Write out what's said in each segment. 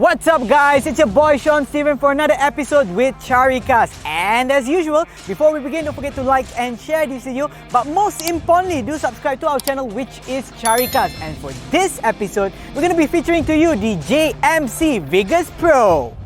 What's up guys, it's your boy Sean Steven for another episode with Caricarz. And as usual, before we begin, don't forget to like and share this video. But most importantly, do subscribe to our channel, which is Caricarz. And for this episode, we're going to be featuring to you the JMC Vigus Pro.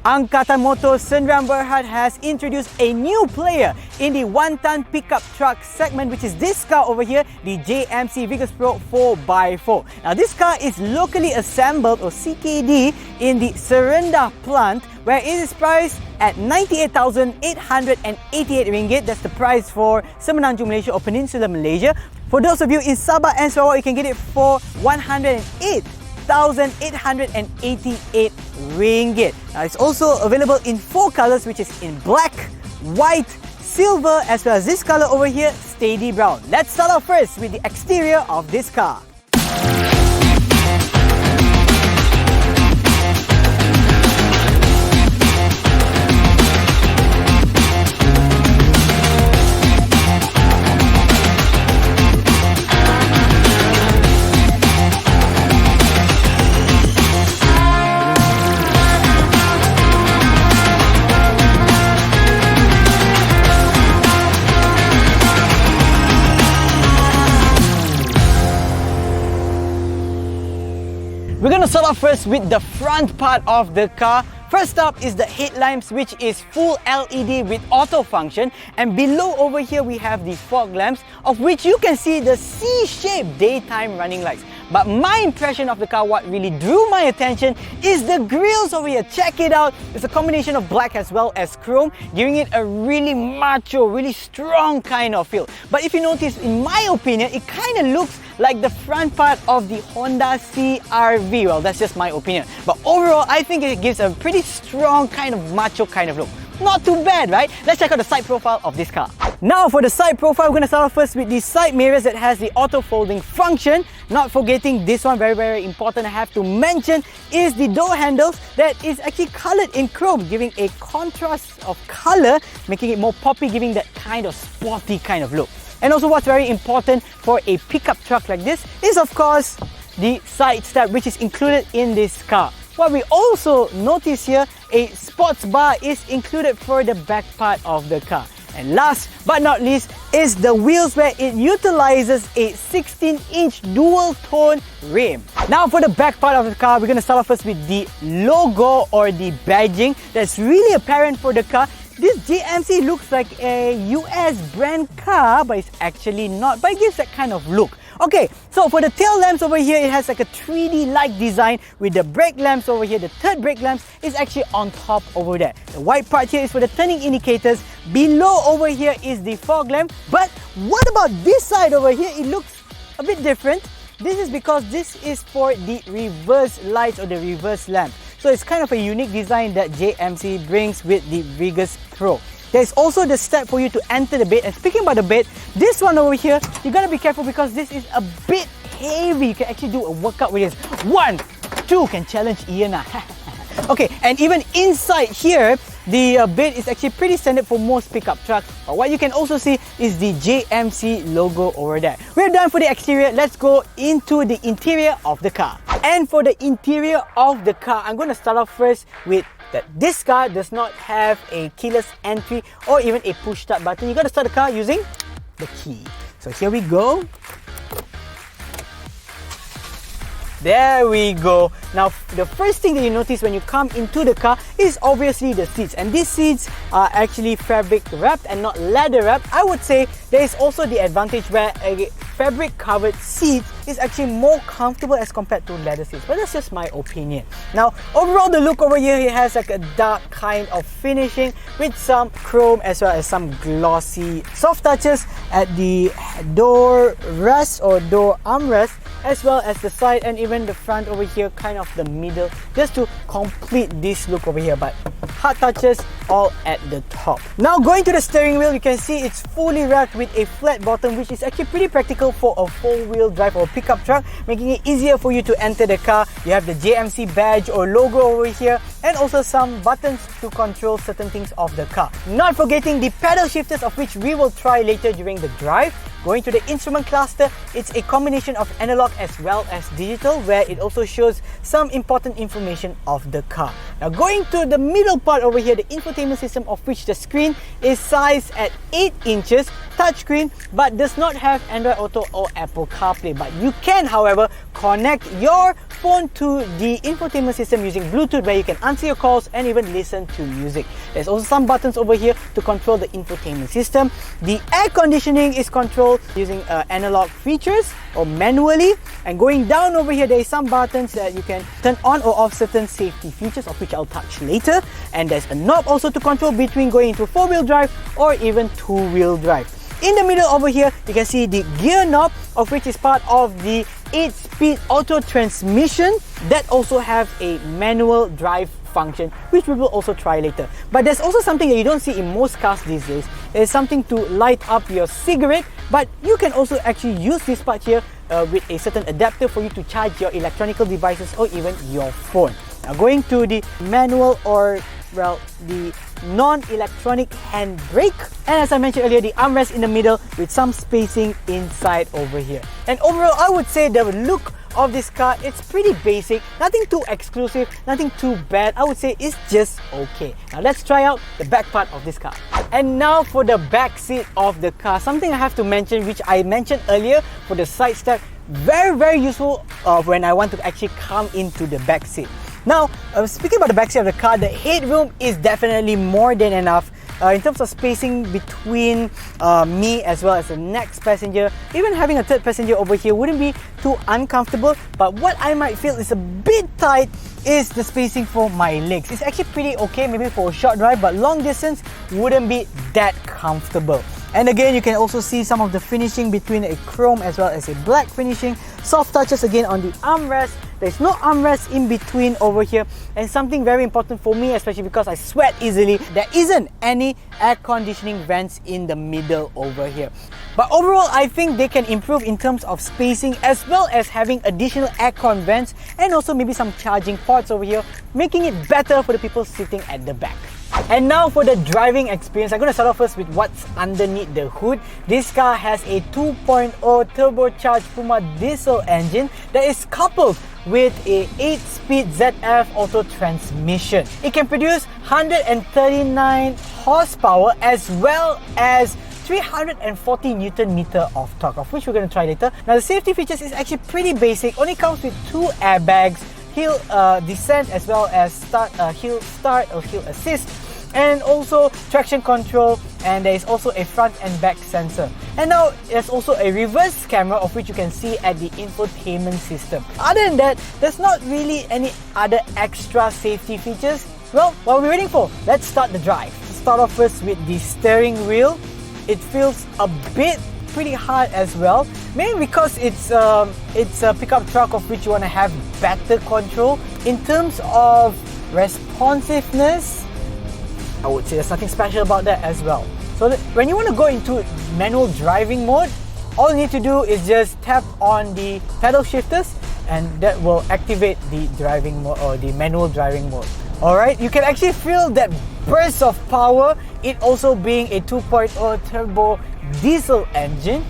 Angka-Tan Motor Sdn Bhd has introduced a new player in the one-ton pickup truck segment, which is this car over here, the JMC Vigus Pro 4x4. Now this car is locally assembled, or CKD, in the Serenda plant, where it is priced at 98,888 ringgit. That's the price for Semenanjung, Malaysia, or Peninsular Malaysia. For those of you in Sabah and Sarawak, you can get it for 108,888 ringgit. Now it's also available in 4 colors, which is in black, white, silver, as well as this color over here, steady brown. Let's start off first with the exterior of this car. We're going to start off first with the front part of the car. First up is the headlamps, which is full LED with auto function, and below over here we have the fog lamps, of which you can see the C-shaped daytime running lights. But my impression of the car, what really drew my attention, is the grills over here. Check it out. It's a combination of black as well as chrome, giving it a really macho, really strong kind of feel. But if you notice, in my opinion, it kind of looks like the front part of the Honda CR-V. Well, that's just my opinion. But overall, I think it gives a pretty strong kind of macho kind of look. Not too bad, right? Let's check out the side profile of this car. Now for the side profile, we're going to start off first with the side mirrors that has the auto folding function. Not forgetting this one, very important I have to mention, is the door handles that is actually colored in chrome, giving a contrast of color, making it more poppy, giving that kind of sporty kind of look. And also what's very important for a pickup truck like this is, of course, the side step, which is included in this car. What we also notice here, a sports bar is included for the back part of the car. And last but not least is the wheels, where it utilizes a 16-inch dual-tone rim. Now for the back part of the car, we're going to start off first with the logo or the badging that's really apparent for the car. This JMC looks like a US brand car, but it's actually not, but it gives that kind of look. Okay, so for the tail lamps over here, it has like a 3D-like design with the brake lamps over here. The third brake lamps is actually on top over there. The white part here is for the turning indicators. Below over here is the fog lamp. But what about this side over here? It looks a bit different. This is because this is for the reverse lights or the reverse lamp. So it's kind of a unique design that JMC brings with the Vigus Pro. There's also the step for you to enter the bed. And speaking about the bed, this one over here, you gotta be careful because this is a bit heavy. You can actually do a workout with this. 1, 2 can challenge Ian. Okay, and even inside here, the bed is actually pretty standard for most pickup trucks. But what you can also see is the JMC logo over there. We're done for the exterior. Let's go into the interior of the car. And for the interior of the car, I'm going to start off first with that this car does not have a keyless entry or even a push start button. You got to start the car using the key. So here we go. There we go. Now, the first thing that you notice when you come into the car is obviously the seats. And these seats are actually fabric wrapped and not leather wrapped. I would say there is also the advantage where a fabric covered seat is actually more comfortable as compared to leather seats. But that's just my opinion. Now, overall, the look over here, it has like a dark kind of finishing with some chrome as well as some glossy soft touches at the door rest or door armrest, as well as the side and even the front over here, kind of the middle, just to complete this look over here. But hard touches all at the top. Now going to the steering wheel, you can see it's fully wrapped with a flat bottom, which is actually pretty practical for a four-wheel drive or pickup truck, making it easier for you to enter the car. You have the JMC badge or logo over here, and also some buttons to control certain things of the car. Not forgetting the pedal shifters, of which we will try later during the drive. Going to the instrument cluster, it's a combination of analog as well as digital, where it also shows some important information of the car. Now going to the middle part over here, the infotainment system, of which the screen is sized at 8 inches, touchscreen, but does not have Android Auto or Apple CarPlay. But you can, however, connect your phone to the infotainment system using Bluetooth, where you can answer your calls and even listen to music. There's also some buttons over here to control the infotainment system. The air conditioning is controlled using analog features or manually, and going down over here there is some buttons that you can turn on or off certain safety features, of which I'll touch later. And there's a knob also to control between going into 4-wheel drive or even 2-wheel drive. In the middle over here you can see the gear knob, of which is part of the 8-speed auto transmission that also have a manual drive function, which we will also try later. But there's also something that you don't see in most cars these days. There's something to light up your cigarette, but you can also actually use this part here with a certain adapter for you to charge your electronic devices or even your phone. Now going to the manual, or well, the non-electronic handbrake, and as I mentioned earlier, the armrest in the middle with some spacing inside over here. And overall, I would say the look of this car, it's pretty basic, nothing too exclusive, nothing too bad. I would say it's just okay. Now let's try out the back part of this car. And now for the back seat of the car, something I have to mention, which I mentioned earlier for the side step, very useful when I want to actually come into the back seat. Now, speaking about the back seat of the car, the headroom is definitely more than enough. In terms of spacing between me as well as the next passenger. Even having a third passenger over here wouldn't be too uncomfortable, but what I might feel is a bit tight is the spacing for my legs. It's actually pretty okay, maybe for a short drive, but long distance wouldn't be that comfortable. And again, you can also see some of the finishing between a chrome as well as a black finishing. Soft touches again on the armrest. There's no armrest in between over here, and something very important for me, especially because I sweat easily, there isn't any air conditioning vents in the middle over here. But overall, I think they can improve in terms of spacing, as well as having additional aircon vents and also maybe some charging ports over here, making it better for the people sitting at the back. And now for the driving experience, I'm going to start off first with what's underneath the hood. This car has a 2.0 turbocharged Puma diesel engine that is coupled with a 8-speed ZF auto transmission. It can produce 139 horsepower as well as 340 Newton meter of torque, of which we're going to try later. Now the safety features is actually pretty basic, only comes with 2 airbags, hill descent as well as hill start or hill assist, and also traction control, and there is also a front and back sensor. And now there's also a reverse camera, of which you can see at the infotainment system. Other than that, there's not really any other extra safety features. Well, what are we waiting for? Let's start the drive. Let's start off first with the steering wheel. It feels a bit pretty hard as well, maybe because it's a pickup truck of which you want to have better control. In terms of responsiveness, I would say there's nothing special about that as well. So when you want to go into manual driving mode, all you need to do is just tap on the pedal shifters, and that will activate the driving mode or the manual driving mode. Alright, you can actually feel that burst of power, it also being a 2.0 turbo diesel engine.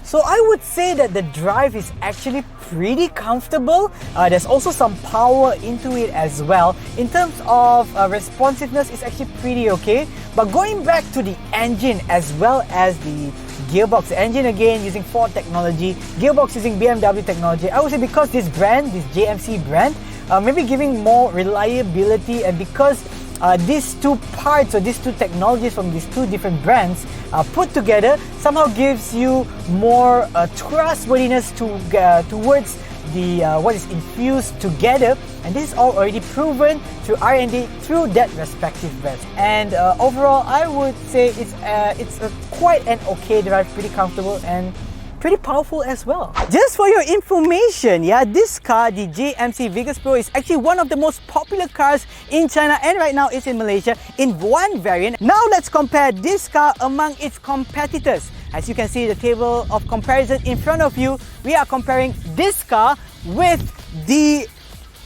So I would say that the drive is actually pretty comfortable. There's also some power into it as well. In terms of responsiveness, it's actually pretty okay. But going back to the engine as well as the gearbox, the engine again using Ford technology, gearbox using BMW technology. I would say because this brand, this JMC brand, maybe giving more reliability, and because these two parts or these two technologies from these two different brands put together somehow gives you more trustworthiness towards the what is infused together, and this is all already proven through R&D through that respective brand. And overall, I would say it's quite an okay drive, pretty comfortable and pretty powerful as well. Just for your information, yeah, this car, the JMC Vigus Pro, is actually one of the most popular cars in China, and right now it's in Malaysia in one variant. Now let's compare this car among its competitors. As you can see, the table of comparison in front of you, we are comparing this car with the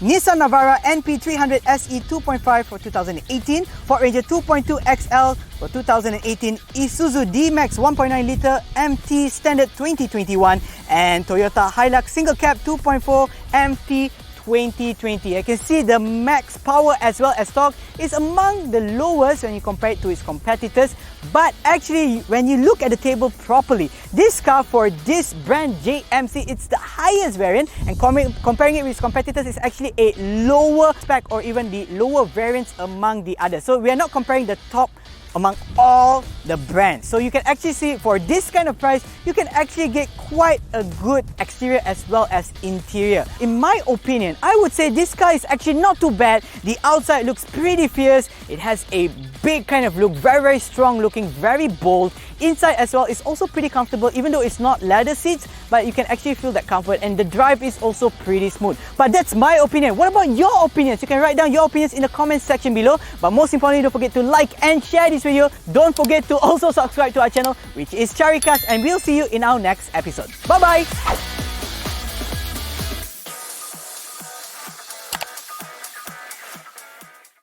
Nissan Navara NP300 SE 2.5 for 2018, Ford Ranger 2.2 XL for 2018, Isuzu D-Max 1.9 litre MT Standard 2021, and Toyota Hilux Single Cab 2.4 MT 2020. I can see the max power as well as torque is among the lowest when you compare it to its competitors, but actually when you look at the table properly, this car for this brand JMC, it's the highest variant, and comparing it with its competitors is actually a lower spec or even the lower variants among the others. So we are not comparing the top among all the brands. So you can actually see for this kind of price, you can actually get quite a good exterior as well as interior. In my opinion, I would say this car is actually not too bad. The outside looks pretty fierce. It has a big kind of look, very strong looking, very bold. Inside as well is also pretty comfortable, even though it's not leather seats, but you can actually feel that comfort, and the drive is also pretty smooth. But that's my opinion. What about your opinions? You can write down your opinions in the comment section below. But most importantly, don't forget to like and share this video. Don't forget to also subscribe to our channel, which is Caricarz, and we'll see you in our next episode. Bye bye.